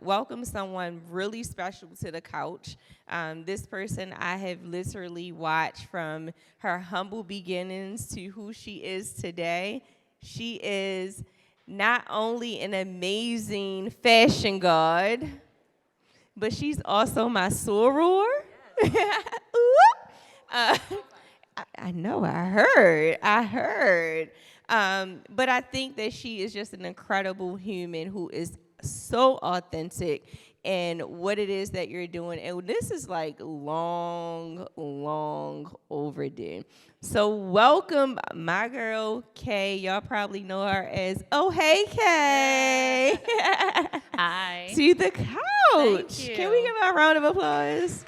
welcome someone really special to the couch. This person I have literally watched from her humble beginnings to who she is today. She is not only an amazing fashion god, but she's also my soror. uh, I know, I heard. But I think that she is just an incredible human who is so authentic in what it is that you're doing. And this is like long overdue. So welcome my girl, Kay. Y'all probably know her as OhHeyyKay. Hi. To the couch. Thank you. Can we give her a round of applause?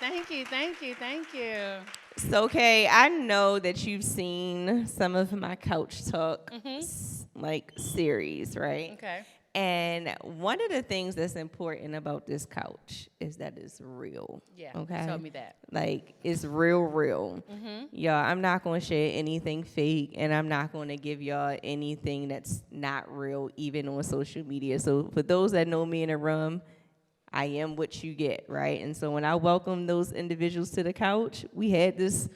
Thank you. So, Kay, I know that you've seen some of my Couch Talk series, right? Okay. And one of the things that's important about this couch is that it's real. Yeah. Okay. You told me that. Like, it's real. Y'all, I'm not going to share anything fake, and I'm not going to give y'all anything that's not real, even on social media. So, for those that know me in the room, I am what you get, right? And so when I welcome those individuals to the couch, we had this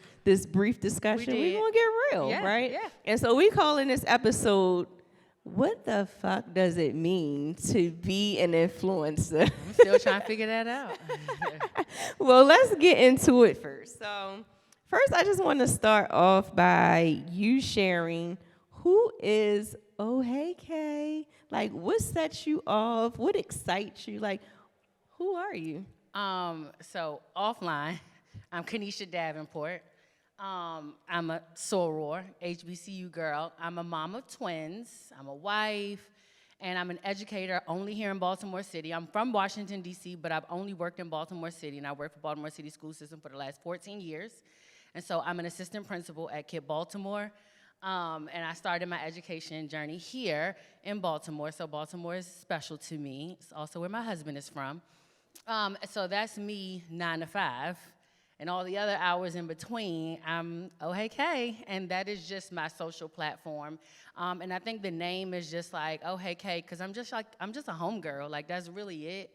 brief discussion. We're going to get real, right? Yeah. And so we calling this episode, what the fuck does it mean to be an influencer? I'm still trying to figure that out. Well, let's get into it first. So first, I just want to start off by you sharing who is OhHeyyKay? Like, what sets you off? What excites you? Like, who are you? So offline, I'm Kay Davenport. I'm a soror, HBCU girl. I'm a mom of twins. I'm a wife, and I'm an educator only here in Baltimore City. I'm from Washington, D.C., but I've only worked in Baltimore City, and I worked for Baltimore City School System for the last 14 years. And so I'm an assistant principal at KIPP Baltimore. And I started my education journey here in Baltimore. So Baltimore is special to me. It's also where my husband is from. So that's me 9 to 5. And all the other hours in between, I'm OhHeyyKay, and that is just my social platform. And I think the name is just like OhHeyyKay, because I'm just a homegirl. Like, that's really it.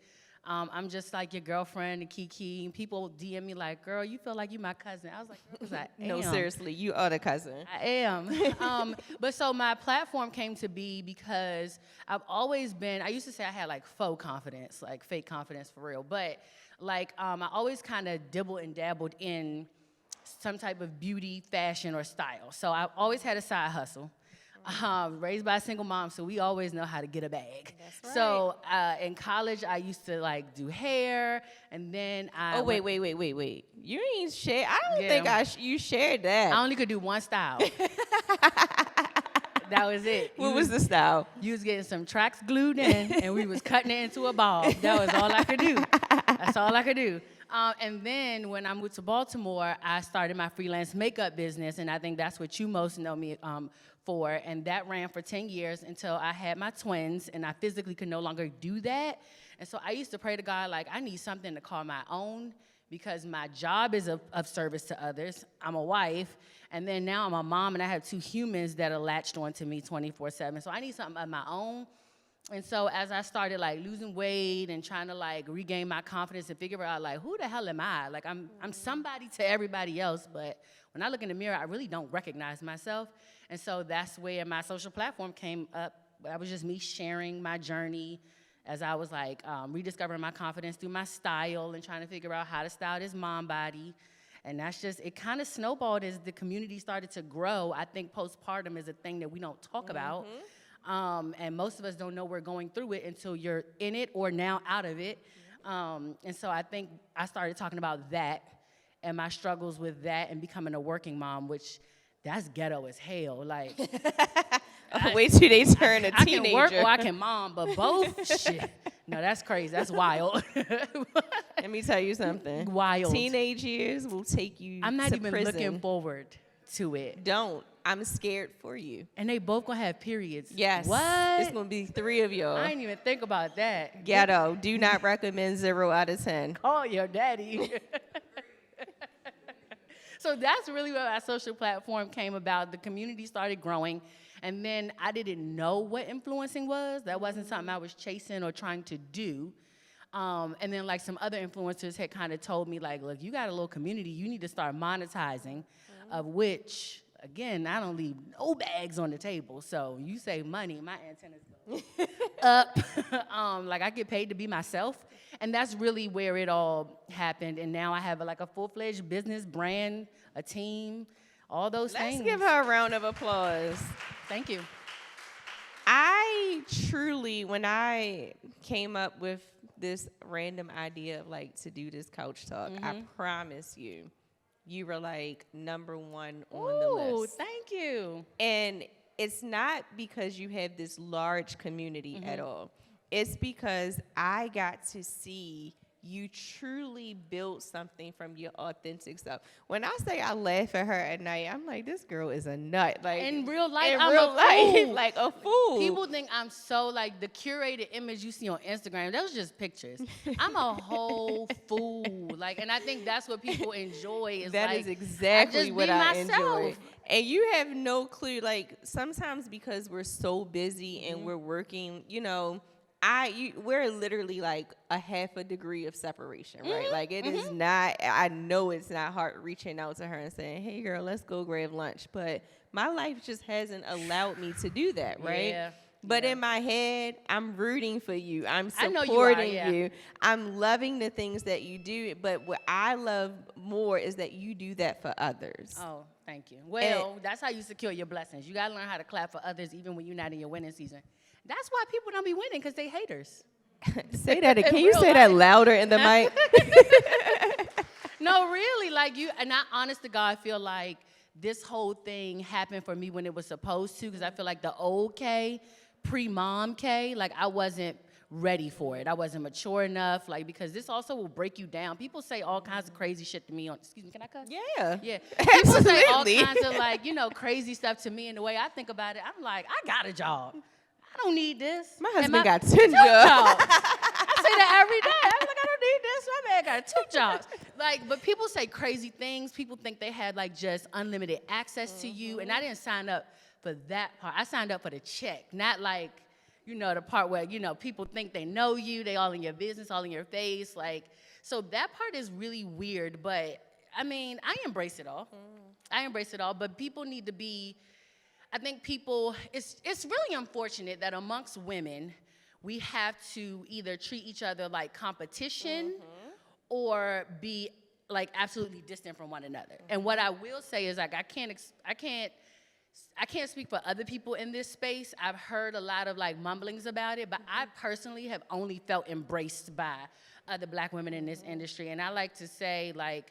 I'm just like your girlfriend, and Kiki. And people DM me like, girl, you feel like you my cousin. I was like, because I am. No, seriously, you are the cousin. I am. But so my platform came to be because I've always been, I used to say I had like faux confidence, like fake confidence for real. But like I always kind of dibbled and dabbled in some type of beauty, fashion, or style. So I've always had a side hustle. Raised by a single mom, so we always know how to get a bag. That's right. So in college, I used to like do hair, and then I Oh, wait. You ain't share. I don't Yeah. think you shared that. I only could do one style. That was it. What was the style? You was getting some tracks glued in, and we was cutting it into a ball. That was all I could do. That's all I could do. And then when I moved to Baltimore, I started my freelance makeup business, and I think that's what you most know me for. And that ran for 10 years until I had my twins, and I physically could no longer do that. And so I used to pray to God, like, I need something to call my own, because my job is of service to others. I'm a wife, and then now I'm a mom, and I have 2 humans that are latched onto me 24/7. So I need something of my own. And so as I started like losing weight and trying to like regain my confidence and figure out like, who the hell am I? Like I'm somebody to everybody else, but when I look in the mirror, I really don't recognize myself. And so that's where my social platform came up. That was just me sharing my journey as I was like rediscovering my confidence through my style and trying to figure out how to style this mom body. And that's just, it kind of snowballed as the community started to grow. I think postpartum is a thing that we don't talk about. And most of us don't know we're going through it until you're in it or now out of it. And so I think I started talking about that and my struggles with that and becoming a working mom, which that's ghetto as hell. Like, Wait till they turn a teenager. I can work or I can mom, but both, shit. No, that's crazy. That's wild. Let me tell you something. Wild. Teenage years will take you I'm not to even prison. looking forward to it. Don't. I'm scared for you. And they both gonna have periods. Yes. What? It's going to be 3 of y'all. I didn't even think about that. Ghetto. Do not recommend 0 out of 10. Call your daddy. So that's really where our social platform came about. The community started growing. And then I didn't know what influencing was. That wasn't something I was chasing or trying to do. And then like some other influencers had kind of told me like, look, you got a little community, you need to start monetizing, of which, again, I don't leave no bags on the table. So you say money, my antennas go up. Like I get paid to be myself. And that's really where it all happened. And now I have like a full-fledged business, brand, a team, all those things. Let's give her a round of applause. Thank you. I truly, when I came up with this random idea of like to do this couch talk, I promise you, you were like number one on the list. Thank you. And it's not because you have this large community at all. It's because I got to see you truly build something from your authentic stuff. When I say I laugh at her at night, I'm like, this girl is a nut. Like in real life, in I'm real a life, fool. like a fool. People think I'm so like the curated image you see on Instagram. Those just pictures. I'm a whole fool. Like, and I think that's what people enjoy. Is that like, is exactly I just what be I myself. enjoy. And you have no clue. Like sometimes because we're so busy and we're working, you know. We're literally like a half a degree of separation, right? Like it is not, I know it's not hard reaching out to her and saying, hey girl, let's go grab lunch. But my life just hasn't allowed me to do that, right? Yeah. But in my head, I'm rooting for you. I'm I know supporting you are, yeah. you. I'm loving the things that you do. But what I love more is that you do that for others. Oh, thank you. Well, that's how you secure your blessings. You got to learn how to clap for others even when you're not in your winning season. That's why people don't be winning, because they haters. Say that again. Can you say that louder in the mic? No, really, like you, and I, honest to God, feel like this whole thing happened for me when it was supposed to, because I feel like the old Kay, pre-mom Kay, like I wasn't ready for it. I wasn't mature enough, like, because this also will break you down. People say all kinds of crazy shit to me on, excuse me, can I cuss? Yeah. Yeah. Absolutely. People say all kinds of like, you know, crazy stuff to me, and the way I think about it, I'm like, I got a job. I don't need this. My husband got 10 jobs. jobs. I say that every day. I'm like, I don't need this. My man got 2 jobs. Like, but people say crazy things. People think they had like just unlimited access to you, and I didn't sign up for that part. I signed up for the check, not like, you know, the part where, you know, people think they know you, they all in your business, all in your face. Like, so that part is really weird, but I mean, I embrace it all. I embrace it all, but people need to be, I think people, it's really unfortunate that amongst women, we have to either treat each other like competition or be like absolutely distant from one another. And what I will say is like, I can't speak for other people in this space. I've heard a lot of like mumblings about it, but I personally have only felt embraced by other Black women in this industry. And I like to say like,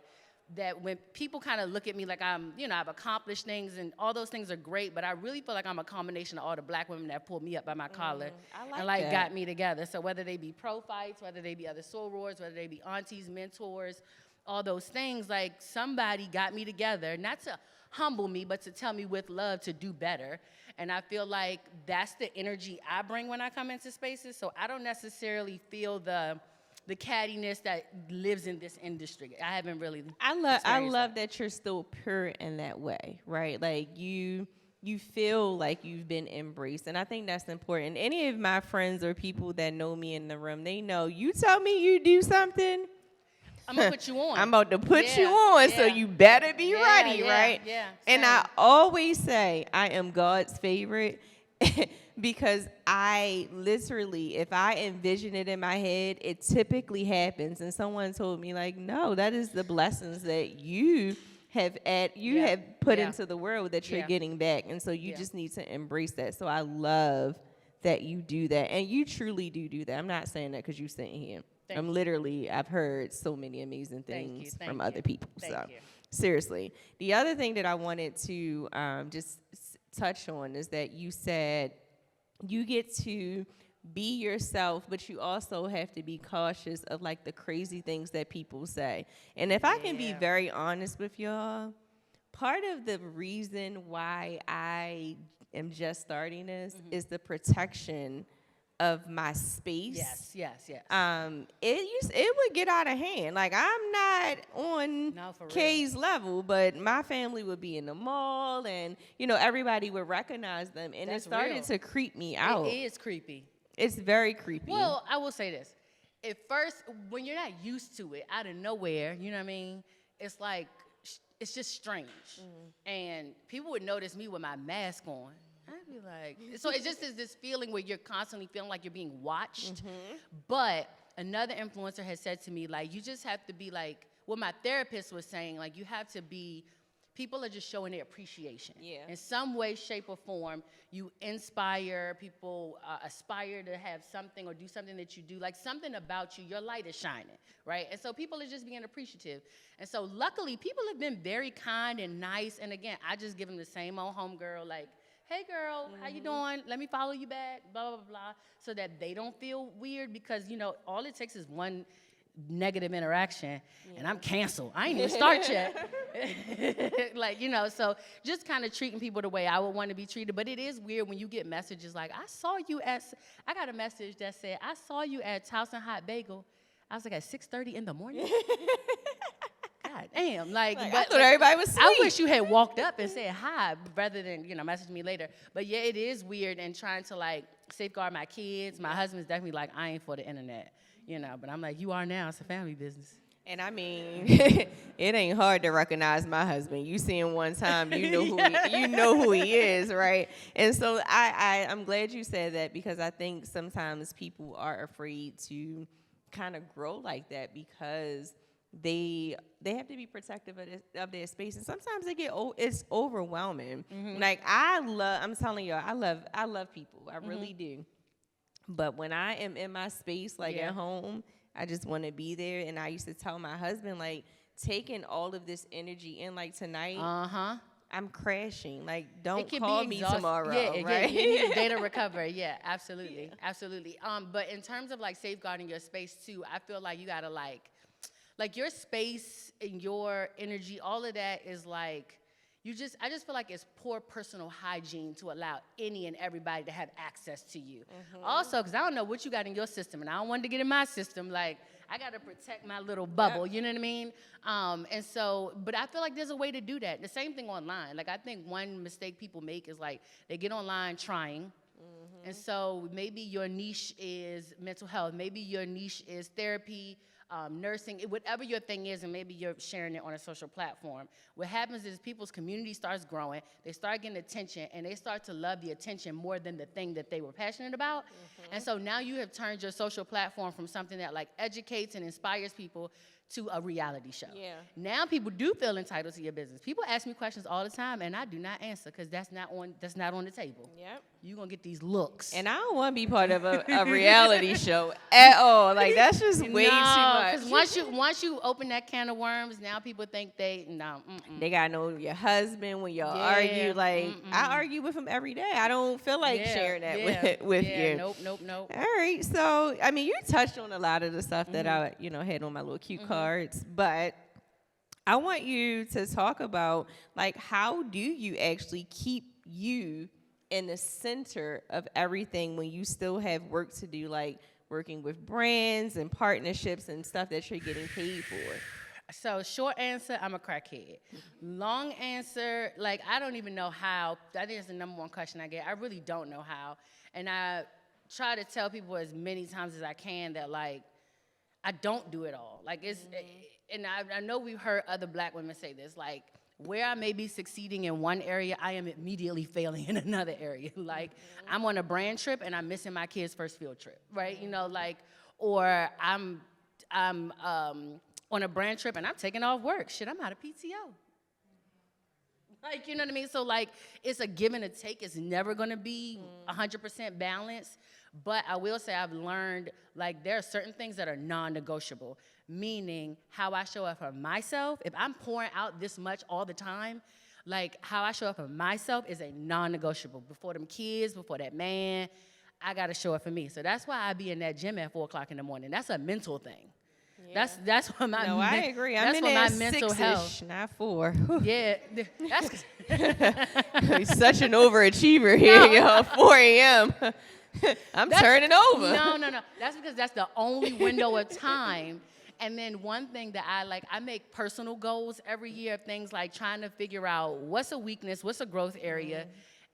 that when people kind of look at me like I'm, you know, I've accomplished things and all those things are great, but I really feel like I'm a combination of all the Black women that pulled me up by my collar and like that. got me together. So whether they be pro fights, whether they be other sorors, whether they be aunties, mentors, all those things, like somebody got me together, not to humble me, but to tell me with love to do better. And I feel like that's the energy I bring when I come into spaces. So I don't necessarily feel the cattiness that lives in this industry. I haven't really. I love that you're still pure in that way, right? Like you feel like you've been embraced, and I think that's important. Any of my friends or people that know me in the room, they know you tell me you do something, I'm gonna put you on. I'm about to put you on, so you better be ready, yeah, right? Yeah. And I always say I am God's favorite. Because I literally, if I envision it in my head, it typically happens. And someone told me, like, no, that is the blessings that you have have put into the world that you're getting back. And so you just need to embrace that. So I love that you do that. And you truly do that. I'm not saying that because you're sitting here. I've heard so many amazing things from other people. Seriously. The other thing that I wanted to just touch on is that you said you get to be yourself, but you also have to be cautious of like the crazy things that people say. And if I can be very honest with y'all, part of the reason why I am just starting this is the protection of my space. Yes. It would get out of hand. Like, I'm not on No, for real. Kay's level, but my family would be in the mall, and everybody would recognize them, and That's it started real. to creep me out. It is creepy. It's very creepy. Well, I will say this. At first, when you're not used to it, out of nowhere, you know what I mean? It's like, it's just strange. And people would notice me with my mask on. I'd be like, so it just is this feeling where you're constantly feeling like you're being watched. But another influencer has said to me, like, you just have to be like, what my therapist was saying, like, you have to be, people are just showing their appreciation. Yeah. In some way, shape, or form, you inspire people, aspire to have something or do something that you do, like something about you, your light is shining, right? And so people are just being appreciative. And so luckily, people have been very kind and nice. And again, I just give them the same old homegirl, like, hey girl, how you doing? Let me follow you back, blah, blah, blah, so that they don't feel weird because, all it takes is one negative interaction and I'm canceled. I ain't even start yet. Like, so just kind of treating people the way I would want to be treated. But it is weird when you get messages like, I got a message that said, I saw you at Towson Hot Bagel. I was like, at 6:30 in the morning? God damn. Like I thought everybody was asleep. I wish you had walked up and said hi rather than, message me later. But yeah, it is weird and trying to like safeguard my kids. My husband's definitely like, I ain't for the internet. But I'm like, you are now. It's a family business. And I mean, it ain't hard to recognize my husband. You see him one time, you know who he is, right? And so I'm glad you said that because I think sometimes people are afraid to kind of grow like that because they have to be protective of their space, and sometimes it's overwhelming. Like I'm telling y'all, I love people, I really do. But when I am in my space, like at home, I just want to be there. And I used to tell my husband, like, taking all of this energy in, like tonight, I'm crashing. Like, don't call me tomorrow, right? You need a day to recover. Yeah, absolutely. But in terms of like safeguarding your space too, I feel like you gotta like your space and your energy, all of that is like, I just feel like it's poor personal hygiene to allow any and everybody to have access to you. Also, because I don't know what you got in your system, and I don't want to get in my system. Like, I got to protect my little bubble, you know what I mean? And so, but I feel like there's a way to do that. The same thing online. Like, I think one mistake people make is like, they get online trying. And so maybe your niche is mental health. Maybe your niche is therapy, nursing, whatever your thing is, and maybe you're sharing it on a social platform. What happens is people's community starts growing, they start getting attention, and they start to love the attention more than the thing that they were passionate about. And so now you have turned your social platform from something that like educates and inspires people to a reality show. Yeah. Now people do feel entitled to your business. People ask me questions all the time, and I do not answer because that's not on the table. Yep. You're going to get these looks. And I don't want to be part of a reality show at all. Like, that's just way too much. Because once you open that can of worms, now people think they gotta know your husband when y'all argue. Like, I argue with him every day. I don't feel like sharing that with you. Nope. All right. So, I mean, you touched on a lot of the stuff that I, had on my little cue cards, but I want you to talk about, like, how do you actually keep you in the center of everything when you still have work to do, like working with brands and partnerships and stuff that you're getting paid for? So short answer, I'm a crackhead. Long answer, like, I don't even know how. I think it's the number one question I get. I really don't know how. And I try to tell people as many times as I can that, like, I don't do it all. Like, it's, and I know we've heard other black women say this, like, where I may be succeeding in one area, I am immediately failing in another area. Like, I'm on a brand trip and I'm missing my kid's first field trip, right? Or I'm on a brand trip and I'm taking off work. Shit, I'm out of PTO. Like, you know what I mean? So, like, it's a give and a take. It's never going to be 100% balanced. But I will say I've learned, like, there are certain things that are non-negotiable, meaning how I show up for myself. If I'm pouring out this much all the time, like, how I show up for myself is a non-negotiable. Before them kids, before that man, I got to show up for me. So that's why I be in that gym at 4 o'clock in the morning. That's a mental thing. Yeah. That's what my I agree. I'm in there mental health, not 4. Yeah, that's he's such an overachiever here, y'all. 4 a.m. I'm turning over. No. That's because that's the only window of time. And then one thing that I make personal goals every year of things like trying to figure out what's a weakness, what's a growth area,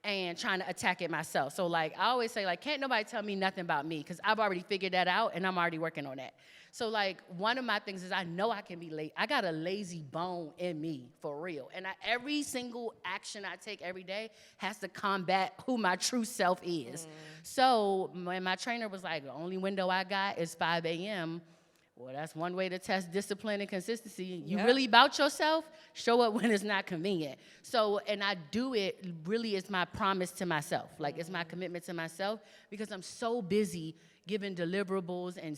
and trying to attack it myself. So, like, I always say, like, can't nobody tell me nothing about me because I've already figured that out, and I'm already working on that. So, like, one of my things is I know I can be late. I got a lazy bone in me, for real. And every single action I take every day has to combat who my true self is. So, when my trainer was like, the only window I got is 5 a.m., well, that's one way to test discipline and consistency. You really about yourself, show up when it's not convenient. So, and I do it really as my promise to myself. Like, it's my commitment to myself because I'm so busy giving deliverables and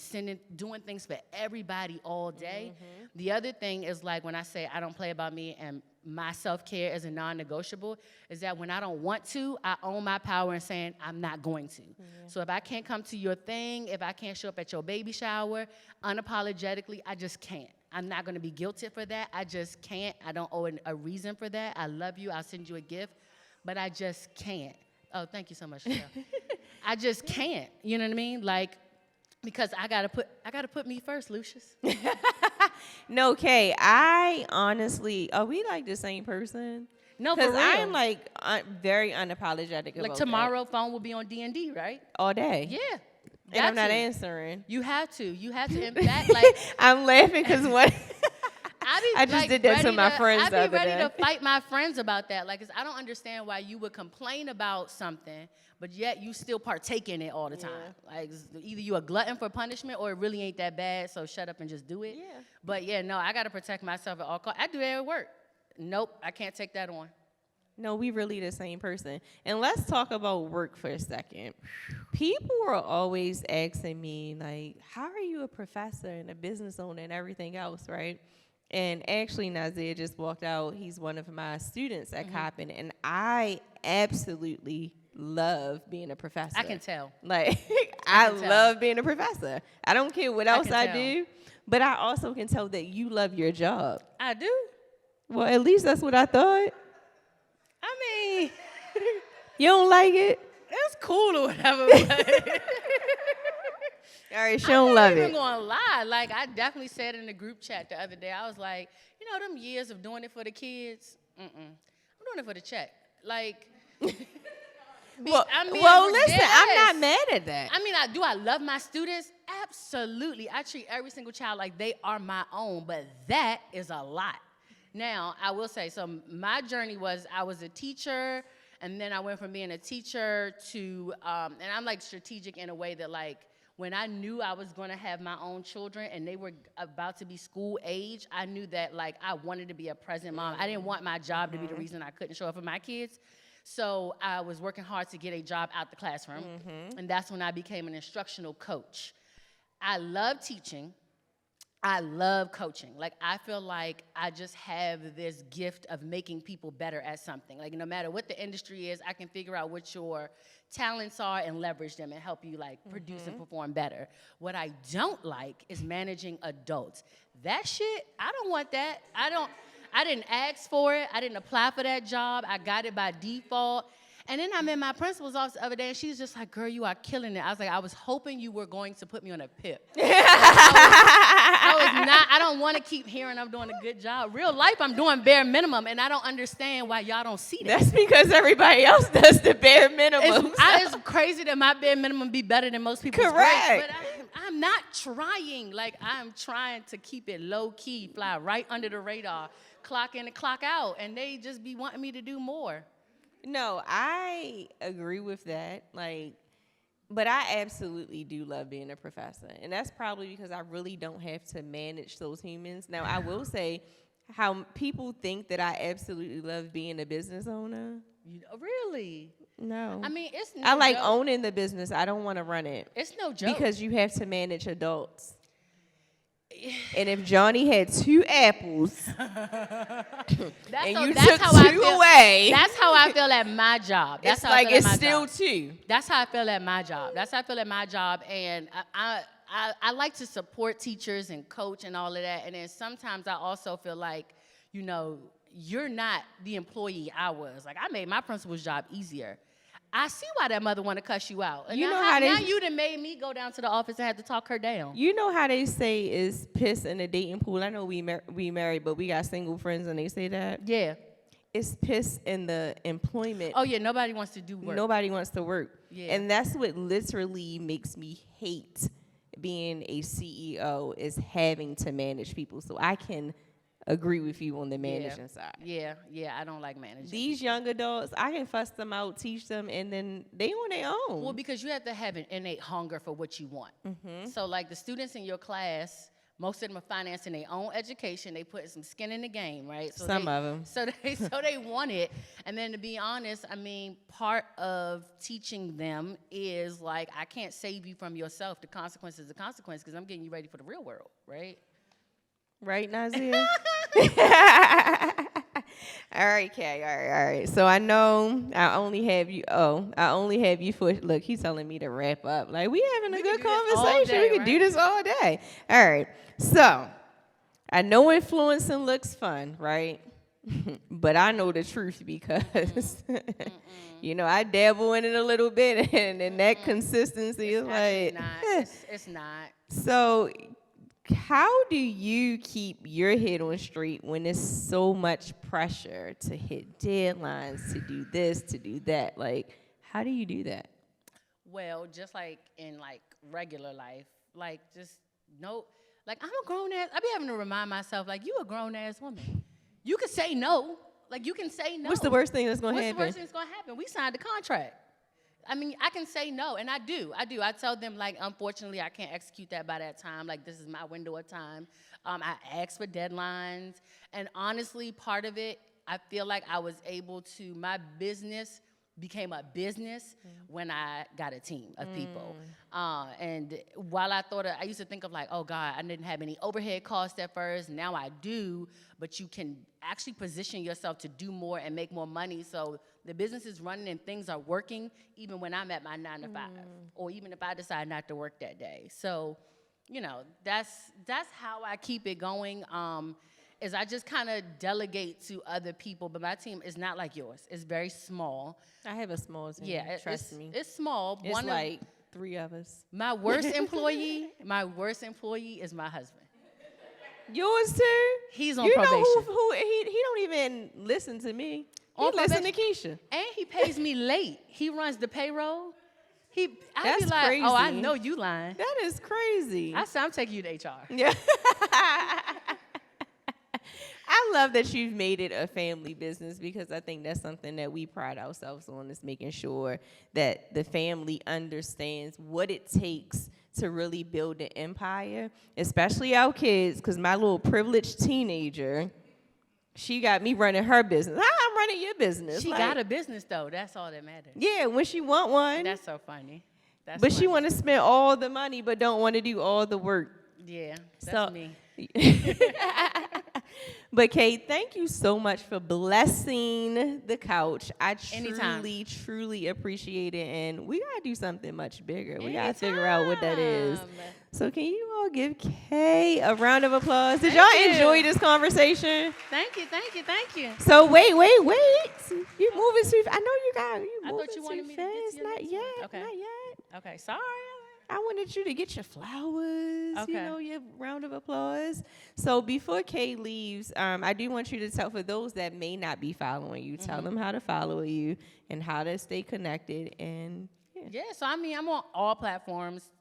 doing things for everybody all day. The other thing is, like, when I say I don't play about me and my self-care is a non-negotiable, is that when I don't want to, I own my power in saying I'm not going to. So if I can't come to your thing, if I can't show up at your baby shower, unapologetically, I just can't. I'm not going to be guilted for that. I just can't. I don't owe a reason for that. I love you. I'll send you a gift. But I just can't. Oh, thank you so much, Cheryl. I just can't. You know what I mean? Like, because I gotta put me first, Lucius. No, Kay, I honestly, are we like the same person? No, for real. Because I'm like very unapologetic about like tomorrow, phone will be on D&D, right? all day. Yeah. And I'm not to. answering. You have to. You have to. In fact, like I'm laughing because what I just like, did that to my friends the I'd other be ready day. to fight my friends about that. Like, 'cause I don't understand why you would complain about something, but yet you still partake in it all the time. Like, either you a glutton for punishment or it really ain't that bad, so shut up and just do it. Yeah. But yeah, no, I gotta protect myself at all costs. I do that at work. Nope, I can't take that on. No, we really the same person. And let's talk about work for a second. People are always asking me, like, how are you a professor and a business owner and everything else, right? And actually, Nazir just walked out. He's one of my students at Coppin, and I absolutely love being a professor. I can tell. Like, I can tell. love being a professor. I don't care what else can I tell. do, but I also can tell that you love your job. I do. Well, at least that's what I thought. I mean, You don't like it? it's cool or whatever. But All right, she don't love I'm not even it. gonna lie. Like, I definitely said in the group chat the other day, I was like, you know, them years of doing it for the kids, I'm doing it for the check. Like, Well, we're listen, dead I'm not ass. mad at that. I mean, I love my students? Absolutely. I treat every single child like they are my own, but that is a lot. Now, I will say, so my journey was I was a teacher, and then I went from being a teacher to, and I'm like strategic in a way that, like, when I knew I was going to have my own children and they were about to be school age, I knew that, like, I wanted to be a present mom. I didn't want my job to be the reason I couldn't show up for my kids. So I was working hard to get a job out the classroom, and that's when I became an instructional coach. I love teaching. I love coaching. Like, I feel like I just have this gift of making people better at something. Like, no matter what the industry is, I can figure out what your talents are and leverage them and help you, like, produce and perform better. What I don't like is managing adults. That shit, I don't want that. I didn't ask for it. I didn't apply for that job. I got it by default. And then I'm in my principal's office the other day, and she's just like, girl, you are killing it. I was like, I was hoping you were going to put me on a PIP. I don't want to keep hearing I'm doing a good job. Real life, I'm doing bare minimum, and I don't understand why y'all don't see that. That's because everybody else does the bare minimum. It's crazy that my bare minimum be better than most people's Correct. grades, but I'm not trying. Like, I'm trying to keep it low-key, fly right under the radar, clock in and clock out, and they just be wanting me to do more. No, I agree with that. Like, but I absolutely do love being a professor. And that's probably because I really don't have to manage those humans. Now, I will say how people think that I absolutely love being a business owner. Really? No. I mean, it's no I like joke. owning the business. I don't want to run it. It's no joke. Because you have to manage adults. And if Johnny had 2 apples and you took 2 away, that's how I feel at my job. That's it's how like I feel it's at my still job. 2. That's how I feel at my job. That's how I feel at my job. And I like to support teachers and coach and all of that. And then sometimes I also feel like, you know, you're not the employee I was. Like, I made my principal's job easier. I see why that mother want to cuss you out. And You now know how they- now you done made me go down to the office and had to talk her down. You know how they say is piss in the dating pool? I know we married, but we got single friends and they say that. Yeah. It's piss in the employment. Oh, yeah, nobody wants to do work. Nobody wants to work. Yeah. And that's what literally makes me hate being a CEO, is having to manage people. So I can agree with you on the managing side. Yeah, I don't like managing. These young adults, I can fuss them out, teach them, and then they on their own. Well, because you have to have an innate hunger for what you want. So, like, the students in your class, most of them are financing their own education. They put some skin in the game, right? So Some of them. So they want it. And then, to be honest, I mean, part of teaching them is, like, I can't save you from yourself. The consequence is the consequence, because I'm getting you ready for the real world, right? Right, Nazia? All right, Kay. All right. So I know I only have you for, look, he's telling me to wrap up. Like, we having a good conversation. We can do this all day. All right. So I know influencing looks fun, right? But I know the truth because, you know, I dabble in it a little bit, and that consistency is like. It's not. So how do you keep your head on straight when there's so much pressure to hit deadlines, to do this, to do that? Like, how do you do that? Well, just like in, like, regular life, like, just no, like, I'm a grown ass. I be having to remind myself, like, you a grown ass woman. You can say no. Like, you can say no. What's the worst thing that's going to happen? What's the worst thing that's going to happen? We signed a contract. I mean, I can say no, and I do. I tell them, like, unfortunately, I can't execute that by that time. Like, this is my window of time. I ask for deadlines. And honestly, part of it, I feel like I was able to, my business became a business when I got a team of people. And while I used to think of, like, oh God, I didn't have any overhead costs at first. Now I do, but you can actually position yourself to do more and make more money. So the business is running and things are working even when I'm at my 9 to 5, or even if I decide not to work that day. So, you know, that's how I keep it going. Is I just kind of delegate to other people, but my team is not like yours. It's very small. I have a small team. Yeah, trust me. It's small. It's like 3 of us. My worst employee is my husband. Yours too? He's on probation. probation. You know he don't even listen to me. He listen to Keisha. And he pays me late. He runs the payroll. That's be like, crazy. oh, I know you lying. That is crazy. I said, I'm taking you to HR. Yeah. I love that you've made it a family business, because I think that's something that we pride ourselves on, is making sure that the family understands what it takes to really build an empire, especially our kids, because my little privileged teenager, she got me running her business. I'm running your business. She got a business, though. That's all that matters. Yeah, when she want one. That's so funny. But she want to spend all the money but don't want to do all the work. Yeah, that's me. But Kay, thank you so much for blessing the couch. I truly appreciate it, and we gotta do something much bigger. We gotta figure out what that is. So can you all give Kay a round of applause? Did y'all enjoy this conversation? Thank you. So wait. You moving too fast. I know you got you I moving thought you wanted too me to get fast. to your Not next yet. one. Okay. Not yet. Okay, sorry. I wanted you to get your flowers, Okay. you know, your round of applause. So before Kay leaves, I do want you to tell, for those that may not be following you, tell them how to follow you and how to stay connected. And Yeah, so I mean, I'm on all platforms.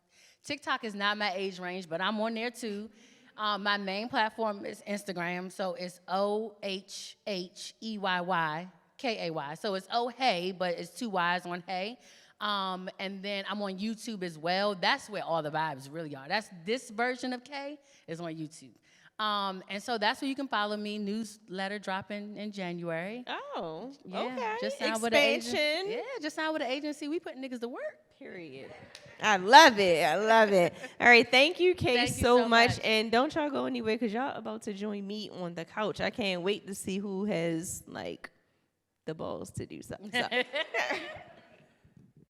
TikTok is not my age range, but I'm on there too. My main platform is Instagram, so it's OhHeyyKay. So it's OhHey, but it's 2 Y's on Hey. And then I'm on YouTube as well. That's where all the vibes really are. This version of Kay is on YouTube. And so that's where you can follow me. Newsletter dropping in January. oh, Yeah, okay. just signed with an agency. We put niggas to work. Period. I love it. All right, thank you, Kay, Thank you so so much. much. And don't y'all go anywhere, because y'all about to join me on the couch. I can't wait to see who has, like, the balls to do something. So.